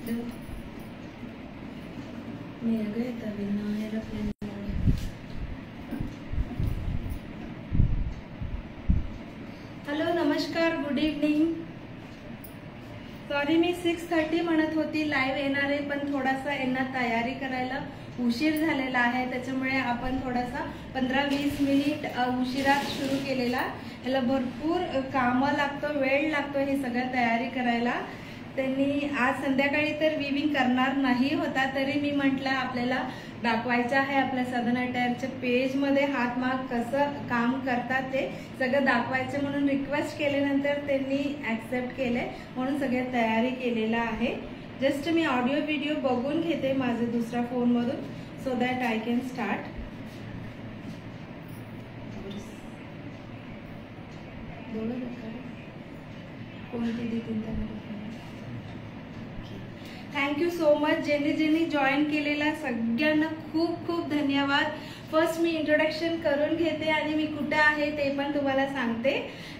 Hello नमस्कार, good evening. Sorry मी 6:30 म्हणत होती लाईव्ह येणार आहे, पण थोडासा यांना तयारी करायला उशीर झालेला आहे, त्याच्यामुळे आपण थोडासा 15-20 मिनिट उशिरा सुरू केलेला. याला भरपूर कामं लागतं, वेळ लागतो हे सगळं तयारी करायला. त्यांनी आज संध्याकाळी तर विविंग करणार नाही होता, तरी मी म्हटलं आपल्याला दाखवायचं आहे आपल्या साधना अटायरच्या पेजमध्ये हातमाग कसं काम करतात ते सगळं दाखवायचं म्हणून रिक्वेस्ट केल्यानंतर त्यांनी ऍक्सेप्ट केले, म्हणून सगळ्या तयारी केलेला आहे. जस्ट मी ऑडिओ व्हिडिओ बघून घेते माझे दुसऱ्या फोनमधून, so that I can start. कोणती देतील त्यांना. Thank you so much. ज्यांनी जॉईन केलेला सगळ्यांना खूप खूप धन्यवाद. फर्स्ट मी इंट्रोडक्शन करून घेते आणि मी कुठे आहे ते पण तुम्हाला सांगते.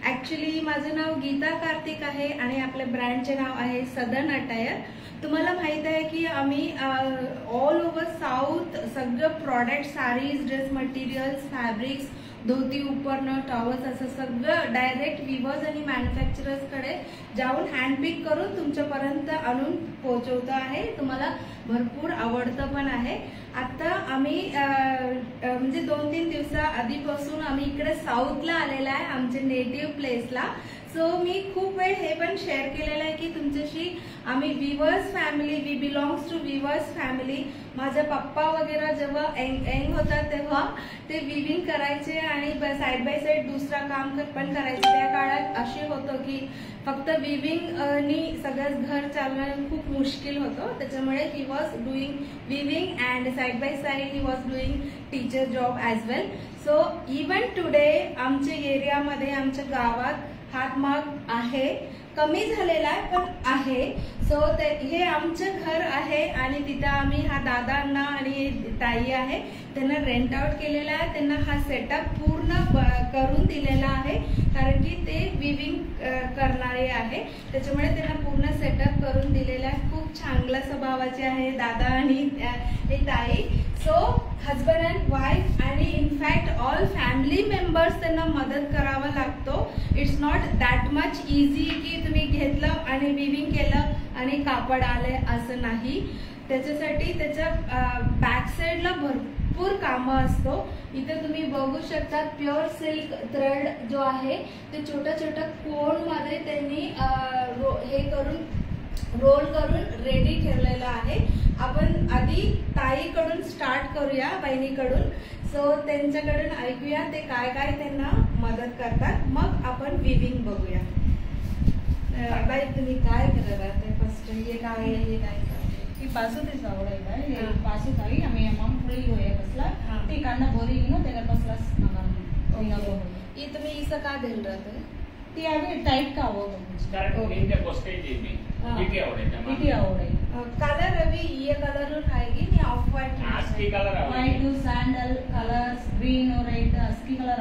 ॲक्च्युली माझं नाव गीता कार्तिक आहे आणि आपल्या ब्रँडचे नाव आहे सदर्न अटायर. तुम्हाला माहित आहे की आम्ही ऑल ओव्हर साऊथ सगळं product, saris, dress materials, fabrics, dhoti, उपरणं, टॉवल्स असं सगळं डायरेक्ट विवर्स आणि मॅन्युफॅक्चरर्सकडे जाऊन हँडपिक करून तुमच्यापर्यंत आणून पोहोचवतो आहे. तुम्हाला भरपूर आवडतं पण आहे. आता आम्ही म्हणजे 2-3 दिवसा आधीपासून आम्ही इकडे साऊथला आलेला आहे, आमच्या नेटिव्ह प्लेसला. सो मी खूप वेळ हे पण शेअर केलेलं आहे की तुमच्याशी आम्ही viewers family, we belongs to viewers family. माझा पप्पा वगैरे जेव्हा यंग होता तेव्हा ते विविंग करायचे आणि साईड बाय साईड दुसरा काम पण करायचे. त्या काळात असे होतं की फक्त विविंगनी सगळं घर चालवणं खूप मुश्किल होतं, त्याच्यामुळे he was doing viewing and side by side he was doing teacher job as well. So even today आमच्या एरियामध्ये, आमच्या गावात हातमाग आहे, कमी झालेला आहे पण आहे. सो हे आमचं घर आहे आणि तिथं आम्ही हा दादांना आणि ताई आहे त्यांना रेंट आउट केलेला आहे. त्यांना हा सेटअप पूर्ण करून दिलेला आहे, कारण की ते विविंग करणारे आहे, त्याच्यामुळे त्यांना पूर्ण सेटअप करून दिलेला आहे. खूप चांगल्या स्वभावाचे आहे दादा आणि हे ताई. सो हजबंड अँड वाईफ आणि इनफॅक्ट ऑल फॅमिली मेंबर्स त्यांना मदत करावा लागतो. It's not that much easy की तुम्ही घेतलं आणि विविंग केलं आणि कापड आले असं नाही. त्याच्यासाठी त्याच्या बॅक साईडला भरपूर कामं असतो. इथे तुम्ही बघू शकता प्युअर सिल्क थ्रेड जो आहे ते छोट्या छोट्या कोन मध्ये त्यांनी हे करून रोल करून रेडी ठेवलेला आहे. आपण आधी ताईकडून स्टार्ट करूया, बहिणीकडून. सो त्यांच्याकडून ऐकूया ते काय काय त्यांना मदत करतात, मग आपण विविंग बघूया. बाई तुम्ही काय करत आहात फर्स्ट? हे काय हे काय ಈ ಪಾಸುತೆ ಸಾವಳೈದ ಈ ಪಾಸುತಾಯಿ ಆಮೆ ಅಮೌಂಟ್ ಫ್ರೀ ಹೋಯ ಬಸ್ला ती कांदा बोरी नो त्याला बसला ओके. ये तुम्ही इसं का देल राहते? ती आगे टाइट का हो कारण इंडिया पोस्टेज आहे मी किती आवडे कलर अभी ये कलर रहेगी नहीं, ऑफ व्हाइट आस्की कलर आहे, व्हाइट सैंडल कलर्स, ग्रीन और रेड आस्की कलर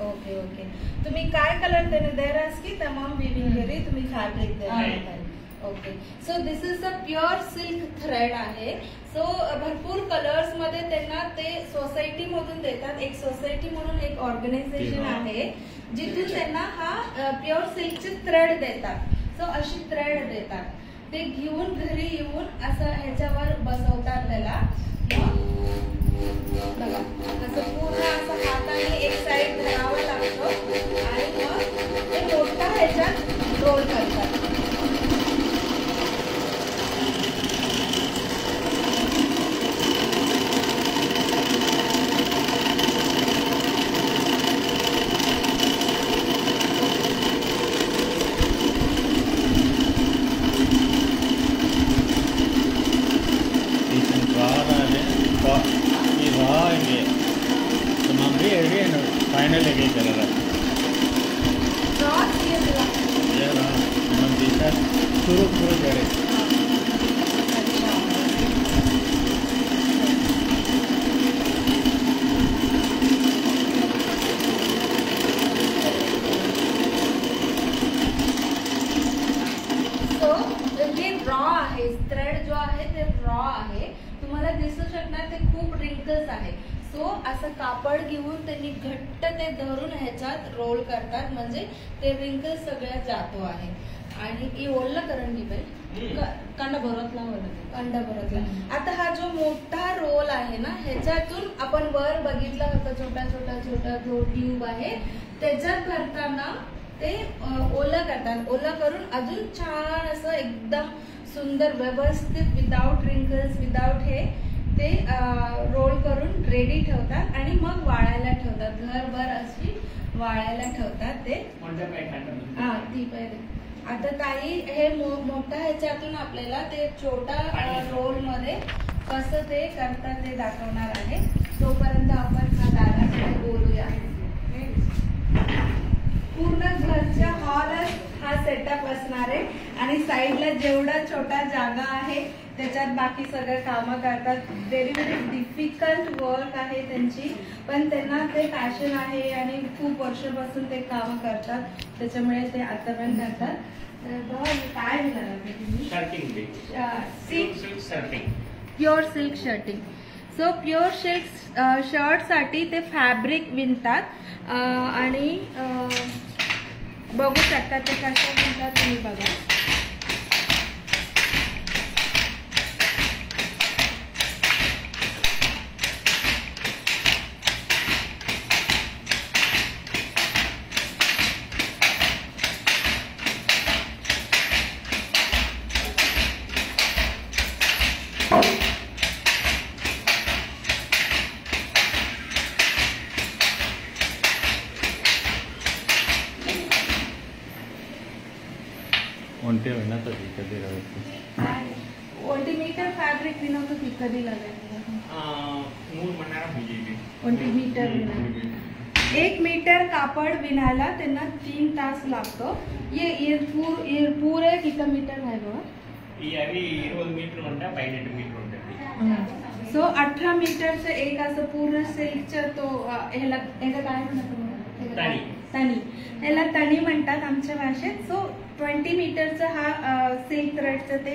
ओके ओके. तुम्ही काय कलर देणार आस्की तमाम विविंग करी तुम्ही फॅब्रिक देणार. Okay. So this is a pure silk thread आहे. सो भरपूर कलर्स मध्ये त्यांना ते सोसायटी मधून देतात. एक सोसायटी म्हणून एक ऑर्गनायझेशन आहे जिथून त्यांना हा प्युअर सिल्कचे थ्रेड देतात. सो अशी थ्रेड देतात, ते घेऊन घरी येऊन असं ह्याच्यावर बसवतात त्याला. बघा असं पूर्ण असं हाताने एक साइड धरावं लागतं आणि मग ते मोठा ह्याच्यात रोल करतात. फाइनल है चल रहा है शुरू करे. So हे रॉ आहे, थ्रेड जो आहे ते रॉ आहे, तुम्हाला दिसू शकणार ते खूप रिंकल्स आहे. सो असं कापड घेऊन त्यांनी घट्ट ते धरून ह्याच्यात रोल करतात, म्हणजे ते रिंकल्स सगळ्यात जातो आहे. आणि ही ओढलं करून घे कांदा भरतला अंडा भरतला. आता हा जो मोठा रोल आहे ना, ह्याच्यातून आपण वर बघितलं होतं छोटा छोटा छोटा जो ट्यूब आहे त्याच्यात भरताना ते ओलं करतात. ओलं करून अजून छान असं एकदम सुंदर व्यवस्थित विदाउट रिंकल्स विदाउट हे ते रोल करून रेडी ठेवतात आणि मग वाळायला ठेवतात. घरभर अशी वाळायला ठेवतात ते. हा ती पहिले. आता ताई हे मोठा ह्याच्यातून आपल्याला ते छोटा रोल मध्ये कसं ते करतात ते दाखवणार आहे. तोपर्यंत आपण हा दादाकडे बोलूया. पूर्ण घरच्या हॉलच हा सेटअप असणार आहे आणि साईडला जेवढा छोटा जागा आहे त्याच्यात बाकी सगळं कामं करतात. व्हेरी डिफिकल्ट वर्क आहे त्यांची, पण त्यांना ते पॅशन आहे आणि खूप वर्षापासून ते कामं करतात, त्याच्यामुळे ते आता पण करतात. काय pure silk shirting. So pure silk shirt साठी ते फॅब्रिक विणतात आणि बघू शकता ते कसं विणतात तुम्ही बघा. मीटर फॅब्रिक विनवतो ती कधी मीटर 1 मीटर कापड विणायला त्यांना 3 तास लागतो. ये पूरे किती मीटर आहे बघा. 20 मीटर ఉంటా 18 मीटर ఉంటుంది. सो 18 मीटरचं एक असं पूर्ण सिल्कचं तो ह्याला काय म्हणतात तणी. ह्याला तणी म्हणतात आमच्या भाषेत. सो 20 मीटरचा हा सिल्क थ्रेडचं ते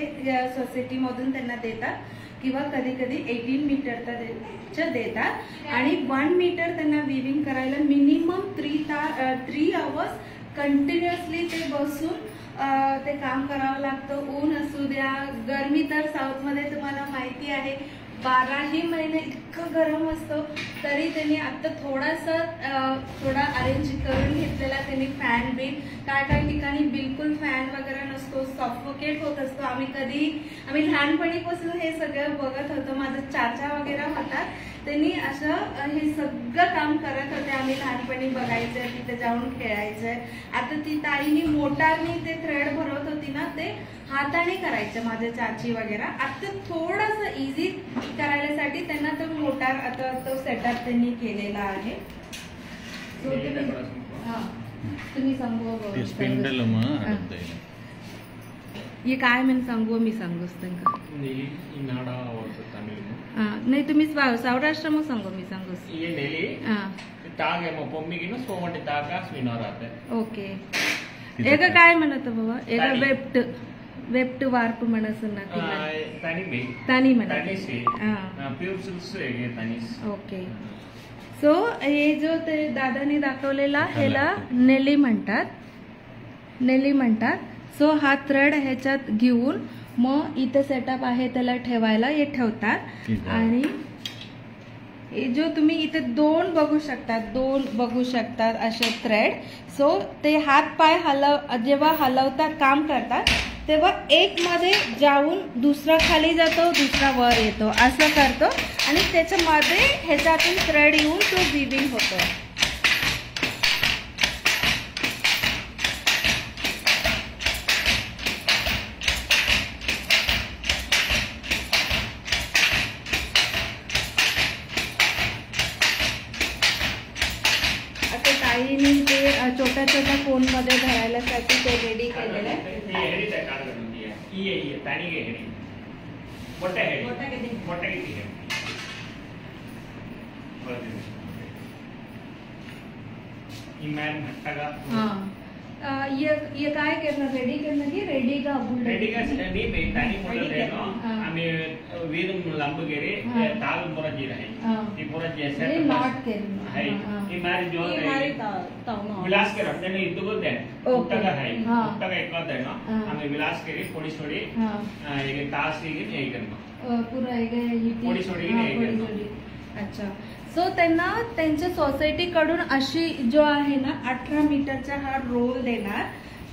सोसायटी मधून त्यांना देतात किंवा कधी कधी 18 मीटरचा देतात. आणि 1 मीटर त्यांना विविंग करायला मिनिमम 3 आवर्स कंटिन्युअसली ते बसून ते काम करावं लागतं. ऊन असू द्या, गरमी तर साऊथ मध्ये तुम्हाला माहिती आहे 12ही महिने इतकं गरम असतं, तरी त्यांनी आता थोडा अरेंज करून घेतलेला त्यांनी फॅन बिन. काय ठिकाणी बिलकुल फॅन वगैरे नसतो, सफोकेट होत असतो. आम्ही लहानपणीपासून हे सगळं बघत होतो. माझा चाचा वगैरे होता, त्यांनी असं हे सगळं काम करत होते. आम्ही लहानपणी बघायचं, तिथे जाऊन खेळायचं. आता ती ताईनी मोटारनी ते थ्रेड भरवत होती ना, ते हाताने करायचं माझ्या चाची वगैरे. आता थोडंसं इझी करायसाठी त्यांना तो मोटार आता तो सेटअप त्यांनी केलेला आहे. तुम्ही सांगू हे काय म्हणून सांगू मी सांगूच त्यांना नाही. तुम्ही सौराष्ट्र मग सांगू मी सांगूच. ओके. एक काय म्हणत बाबा, एक वेप्ट वार्प म्हणत तानी म्हणत. ओके. सो हे जो ते दादाने दाखवलेला ह्याला नेली म्हणतात. सो हा थ्रेड ह्याच्यात घेऊन मग इथं सेटअप आहे त्याला ठेवायला हे ठेवतात. आणि हे जो तुम्ही इथे 2 बघू शकतात असे थ्रेड. सो ते हात पाय जेव्हा हलवतात काम करतात तेव्हा एक मध्ये जाऊन दुसरा खाली जातो, दुसरा वर येतो, असं करतो आणि त्याच्यामध्ये ह्याच्यातून थ्रेड येऊन तो विविंग होतो. ताईने ते छोट्या कोन मध्ये धरायलासाठी ते रेडी केलेलं आहे. ये काय करणार रेडी करणार की रेडी का रेडी का नी बे तानी मोडत आहे नो आम्ही वीर लांब गेरे ताल पुरा जी रहे ती पुरा जैसे नॉट केलं है ती मारी जो ಈ ಮಾರಿ ತಾವು विलास के रखते ने इतु को दे उठका है उठका एक बात है नो हमें विलास के थोड़ी थोड़ी एक तास की नहीं करना पुरा एक थोडी थोडी नाही करना अच्छा सो त्यांना त्यांच्या सोसायटीकडून अशी जो आहे ना 18 मीटरचा हा रोल देणार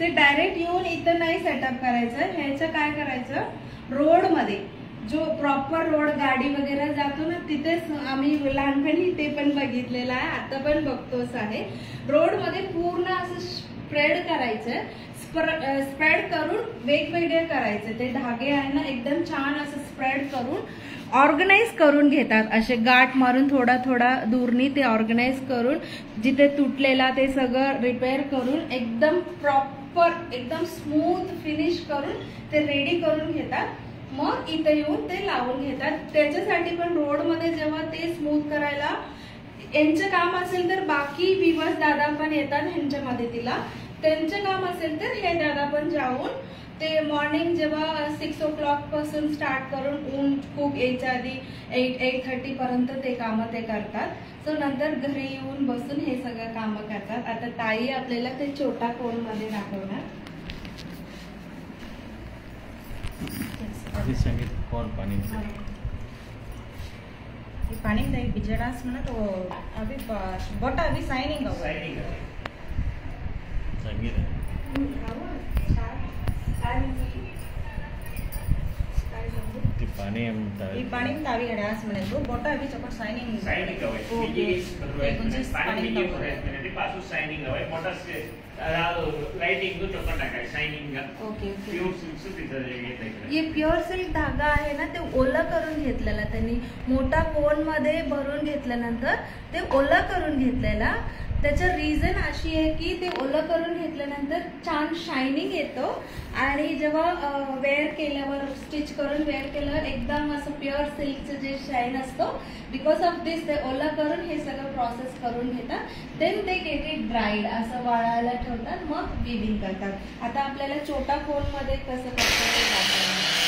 ते डायरेक्ट येऊन इथं नाही सेटअप करायचं ह्याचं काय करायचं रोड मध्ये जो प्रॉपर रोड गाडी वगैरे जातो ना तिथेच आम्ही लहानपणी ते पण बघितलेलं आहे आता पण बघतोच आहे रोड मध्ये पूर्ण असं स्प्रेड करायचं स्प्रेड करून वेगवेगळे करायचे ते धागे आहे ना एकदम छान असं स्प्रेड करून ऑर्गनाइज करून घेतात असे गाठ मारून थोडा थोडा दूरनी ते ऑर्गनाइज करून जिथे तुटलेला ते सगळं रिपेअर करून एकदम प्रॉपर एकदम स्मूथ फिनिश करून ते रेडी करून घेतात मग इथे येऊन ते लावून घेतात त्याच्यासाठी पण रोड मध्ये जेव्हा ते स्मूथ करायला यांचं काम असेल तर बाकी विवस दादा पण येतात ह्यांच्या मदतीला त्यांचं काम असेल तर हे दादा पण जाऊन ते मॉर्निंग जेव्हा 6 o'clock पासून स्टार्ट करून ऊन खूप यायच्या आधी 8:30 पर्यंत ते कामं ते करतात सो नंतर घरी येऊन बसून हे सगळं कामं करतात आता ताई आपल्याला ते छोटा कोण मध्ये दाखवणार संगीत कौन पानी ಈ ಪಾಣಿಂದ ಈ ಬಿಜಡಾಸ್ ಮನ तो अभी बट अभी साइनिंग हो साइनिंग संगीत ते पाणी ಈ ಪಾಣಿಂದ तावी गडास मने तो बट अभी चपट साइनिंग साइनिंग हवे बीजी पाणी बीजी होते पासू साइनिंग हवे मोठा लाइटिंग तो चपट टाकाय साइनिंग ओके प्युअर सिल्क तिथे घेतलं ये प्युअर सिल्क धागा आहे ना ते ओला करून घेतलेला त्यांनी मोठा कोन मध्ये भरून घेतल्यानंतर ते ओला करून घेतलेला त्याचं रिझन अशी आहे की ते ओलं करून घेतल्यानंतर छान शायनिंग येतो आणि जेव्हा वेअर केल्यावर स्टिच करून वेअर केल्यावर एकदम असं प्युअर सिल्कचं जे शाईन असतो बिकॉज ऑफ दिस ते ओलं करून हे सगळं प्रोसेस करून घेतात देन ते गेट इट ड्राईड असं वाळायला ठेवतात मग विविंग करतात आता आपल्याला छोटा कोन मध्ये कसं करतात ते दाखवणार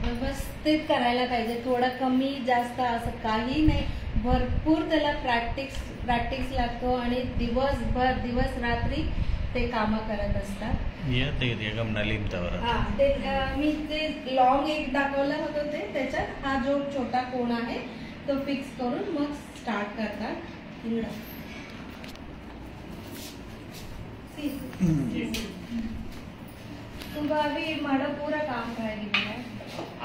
व्यवस्थित करायला पाहिजे थोडं कमी जास्त असं काही नाही भरपूर त्याला प्रॅक्टिस लागतो आणि दिवस रात्री ते काम करत असतात ते मी ते लॉंग एक दाखवलं होतं ते त्याच्यात हा जो छोटा कोण आहे तो फिक्स करून मग स्टार्ट करतात तुमको अभी माडा पूरा काम करायला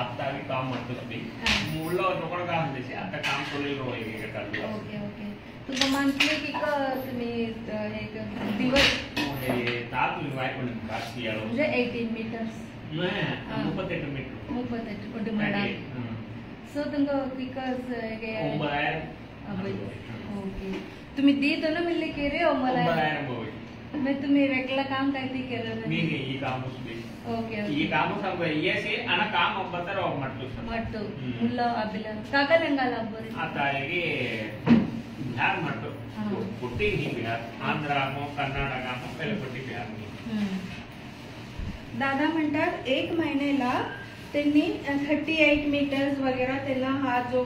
आता आम्ही काम म्हणतो तुम्ही मुलं लोकांना काय म्हणते आता काम केलेलं रोय करतो ओके ओके तुमचं मंथली की तुम्ही एक दिवस ताप लिवाय पण काशी यालो म्हणजे 18 मीटर्स नाही 38 मीटर 38 कोटी माडा सो तुमको बिकॉज ओके तुम्ही देतो ना मिळले की रे मला मैं तुम्ही वेगळं काम काहीतरी केलं मी ಈ काम ओके ಈ काम सांगू येसे ಅನ काम ಒಬ್ಬತರ ಮಟ್ಟು ಮುಲ್ಲ ಅಬಿಲ ಕಾಕಲಂಗಾಲ ಅಬ್ಬರಿ आता हे बिहार मट्टू पुट्टी ही बिहार आंध्र कर्नाटक पहिले बिहार दादा म्हणतात 1 महिन्याला त्यांनी 38 मीटर्स वगैरे त्यांना हा जो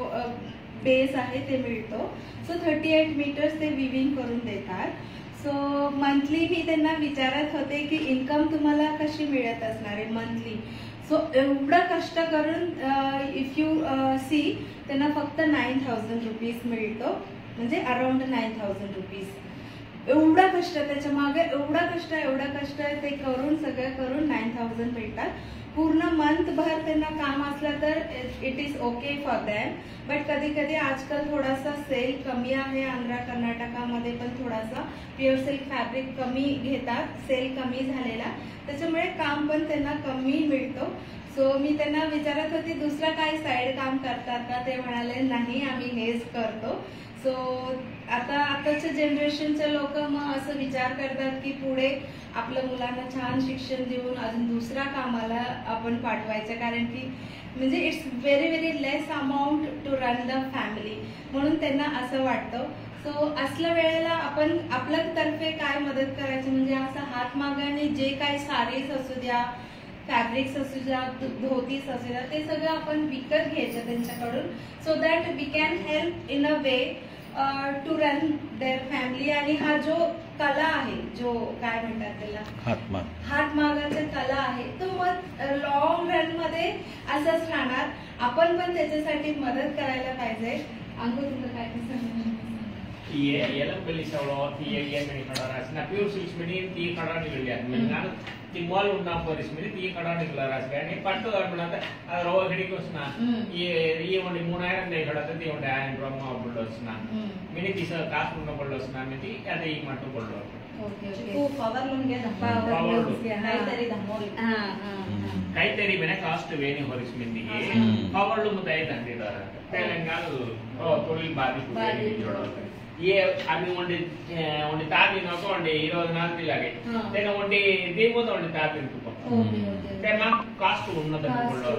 बेस आहे ते मिळतो सो 38 मीटर्स ते विविंग करून देतात सो मंथली मी त्यांना विचारत होते की इन्कम तुम्हाला कशी मिळत असणार आहे मंथली सो एवढं कष्ट करून इफ यू सी त्यांना फक्त 9,000 रुपीज मिळतो म्हणजे अराउंड 9,000 रुपीज एवढा कष्ट त्याच्या मागे एवढा कष्ट आहे ते करून सगळं करून 9,000 मिळतात पूर्ण मंथभर त्यांना काम असलं तर it is okay for them. But कधी कधी आजकाल थोडासा सेल कमी आहे. आंध्रा कर्नाटकामध्ये पण थोडासा प्युअर सिल्क फॅब्रिक कमी घेतात, सेल कमी झालेला, त्याच्यामुळे काम पण त्यांना कमी मिळतो. सो मी त्यांना विचारत होती दुसरं काही साईड काम करतात का, ते म्हणाले नाही आम्ही हेच करतो. सो आताच्या जनरेशनचे लोक मग असं विचार करतात की पुढे आपल्या मुलांना छान शिक्षण देऊन अजून दुसऱ्या कामाला आपण पाठवायचं, कारण की म्हणजे it's very less amount to run the family, म्हणून त्यांना असं वाटतं. सो असल्या वेळेला आपण आपल्या तर्फे काय मदत करायची म्हणजे असं हातमागाने जे काही साडीज असू द्या, फॅब्रिक्स असू द्या, धोतीस असू द्या, ते सगळं आपण विकत घ्यायचं त्यांच्याकडून, so that we can help in a way to run their family. आणि हा जो कला आहे, जो काय म्हणतात त्याला हातमागाचा कला आहे, तो मग लॉंग रन मध्ये असंच राहणार. आपण पण त्याच्यासाठी मदत करायला पाहिजे. अंगू तुमचं काय सांगणार? ये एलंपल्ली सवळो ती येमणी कडारास ना प्यूर सिल्क्स मिनी ती कडानी వెళ్ళాను నేను ती मॉल ఉన్న పరిస్థితి ती कडानी కలరాస్ కానీ పట్టు అన్నమాట ఆ రో హెడికి వస్తున్నా ఈ ಒಂಡಿ 3000 నే కడత ती ಒಂಡಿ 1000 రూపాయ మాబుల్ వస్తున్నా మిని తీస కాస్ట్ ఉన్న బుల్ వస్తున్నా మితి అదే ఈ మట్టు బుల్ ओके को पवर लून घे काहीतरी धमोल काहीतरी मेने कास्ट वेनी होरिस मिंदिगे पवर लूम ताई धंदेदार तेलंगाना तोलिल बादी जोड़ो ये आम्ही ओंडी ताबी नको ओंडी 24 लागे तेना ओंडी दीमो ओंडी ताबी तुको ते मा कास्ट उन्नत बोललो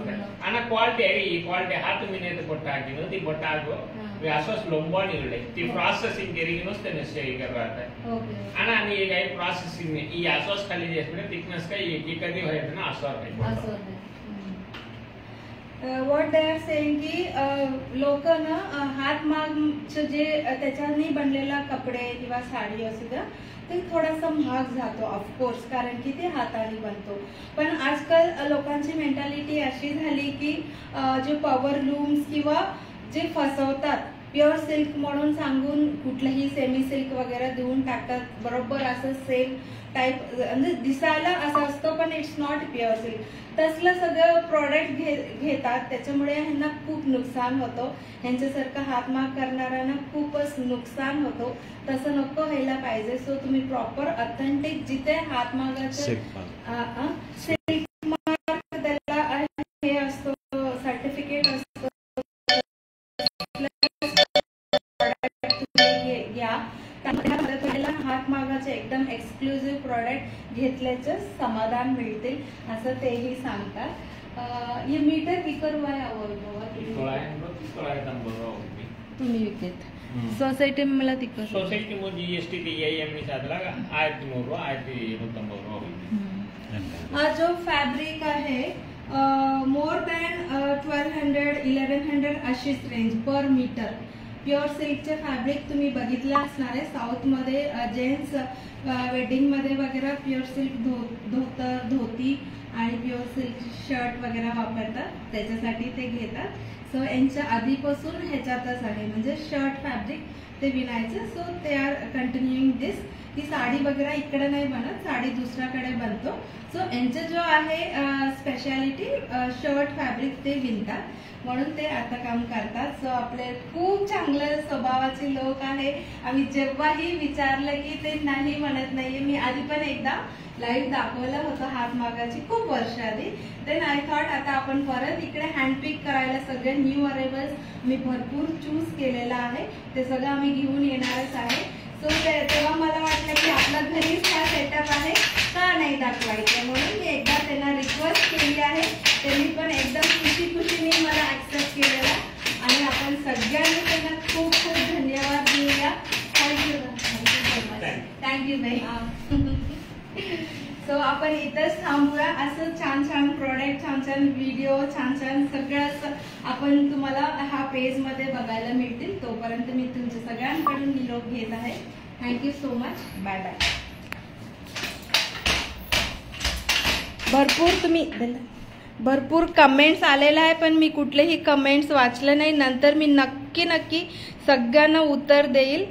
ana क्वालिटी है ಈ क्वालिटी हाथ मिनेत ಕೊಟ್ಟಾಗಿನೋ ದಿ ಬೊಟ್ಟಾಗೋ वे असोस लोंबोणिगळे ती प्रोसेसिंग केरिगिनोस तेने स्टे करता ओके ana ani ಈಗ ಈ प्रोसेसिंग ಈ असोस खाली చేసుకుంటే थिकनेस का ఈ कधी होयत ना असोर असोर व्हॉट दे आर सेइंग की लोक ना हातमागचे जे त्याच्याने बनलेला कपडे किंवा साडी असू द्या ते थोडासा महाग जातो ऑफकोर्स, कारण की ते हाताने बनतो. पण आजकाल लोकांची मेंटॅलिटी अशी झाली की जे पॉवर लूम्स किंवा जे फसवतात प्युअर सिल्क म्हणून सांगून कुठलंही सेमी सिल्क वगैरे देऊन टाकतात. बरोबर असं सेम टाईप म्हणजे दिसायला असं असतं पण इट्स नॉट प्युअर सिल्क. तसलं सगळं प्रोडक्ट घेतात, त्याच्यामुळे ह्यांना खूप नुकसान होतं. ह्यांच्यासारखं हातमाग करणाऱ्यांना खूपच नुकसान होतो. तसं नको व्हायला पाहिजे. सो तुम्ही प्रॉपर ऑथेंटिक जिथे हातमागाचं सिल्क मार्क त्याला हे असतो, सर्टिफिकेट असतो, घ्या. त्यामुळे हातमागाचे एकदम एक्सक्लुझिव्ह प्रोडक्ट घेतल्याचं समाधान मिळतील असं तेही सांगतात. ये मीटर विकर हुआ तुम्ही विकत सोसायटी मला तिकड सोसायटी मो जीएसटी टीआईएम साधला 1300 हा जो फॅब्रिक आहे मोर दॅन 1200-1100 अशीच रेंज पर मीटर. प्युअर सिल्कचे फॅब्रिक तुम्ही बघितलं असणार आहे. साऊथ मध्ये जेंट्स वेडिंग मध्ये वगैरे प्युअर सिल्क धोती आणि प्युअर सिल्क शर्ट वगैरे वापरतात, त्याच्यासाठी ते घेतात. सो यांच्या आधीपासून ह्याच्यातच आहे म्हणजे शर्ट फॅब्रिक ते विणायचं. सो दे आर कंटिन्युइंग दिस. ही साडी वगैरे इकडे नाही बनत, साडी दुसऱ्याकडे बनतो. सो यांचं जो आहे स्पेशालिटी शर्ट फॅब्रिक ते विणतात, म्हणून ते आता काम करतात. सो आपले खूप चांगलं स्वभावाचे लोक आहे. आम्ही जेव्हाही विचारलं की ते नाही म्हणत नाहीये. मी आधी पण एकदा लाईव्ह दाखवलं होतं हातमागाची खूप वर्ष आधी. देन आय थॉट आता आपण परत इकडे हँडपिक करायला सगळे न्यू अरेबल्स मी भरपूर चूज केलेला आहे, ते सगळं आम्ही घेऊन येणारच आहे. सो तेव्हा मला वाटलं की आपला घरीच हा सेटअप आहे, का नाही दाखवायचं, म्हणून मी एकदा त्यांना रिक्वेस्ट केली आहे. त्यांनी पण एकदम खुशीने मला ऍक्सेप्ट केलेला आणि आपण सगळ्यांनी त्यांना खूप खूप धन्यवाद देऊया. थँक्यू ताई. सो आपण इथंच थांबूया. असं छान छान प्रोडक्ट, छान छान व्हिडिओ, छान छान सगळं आपण तुम्हाला हा पेज मध्ये बघायला मिळतील. तोपर्यंत मी तुमच्या सगळ्यांकडून निरोप घेत आहे. Thank you so much. Bye bye. भरपूर कमेंट्स आलेला आहे, पण मी कुठलेही कमेंट्स वाचले नाही. नंतर मी नक्की सगळ्यांना उत्तर देईल.